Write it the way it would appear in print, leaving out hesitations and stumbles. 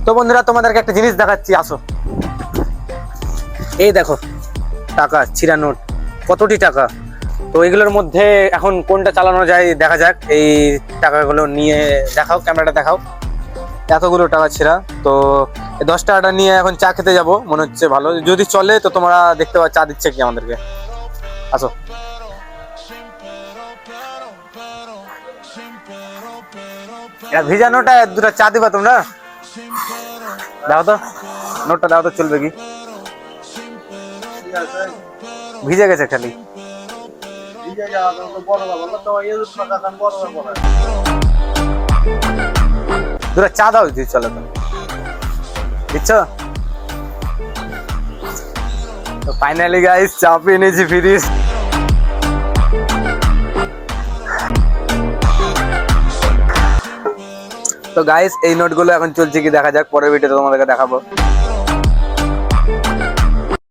তো বন্ধুরা তোমাদেরকে একটা জিনিস দেখাচ্ছি, আসো। এই দেখো টাকা, ছিঁড়া নোট, কতটি টাকা। তো এগুলোর মধ্যে এখন কোনটা চালানো যায় দেখা যাক। এই টাকাগুলো নিয়ে দেখাও, ক্যামেরাটা দেখাও। এতগুলো টাকা ছিঁড়া। তো এই 10 টাকাটা নিয়ে এখন চা খেতে যাব, মনে হচ্ছে ভালো যদি চলে। তো তোমরা দেখতে পাচ্ছ চা দিচ্ছে কি আমাদেরকে, আসো। ভিজা নোটা দুটো চা দিবা তোমরা? দাও তো নোটটা, দাও তো, চলবে কি? ভিজে গেছে খালি। দুটো চা দাও যদি চলে তো, দিচ্ছ? তো ফাইনালি গাইস চা পেয়ে নিয়েছি ফ্রিজ। তো গাইস এই নোটগুলো এখন চলছে কি দেখা যাক, পরের ভিডিওতে তোমাদেরকে দেখাবো।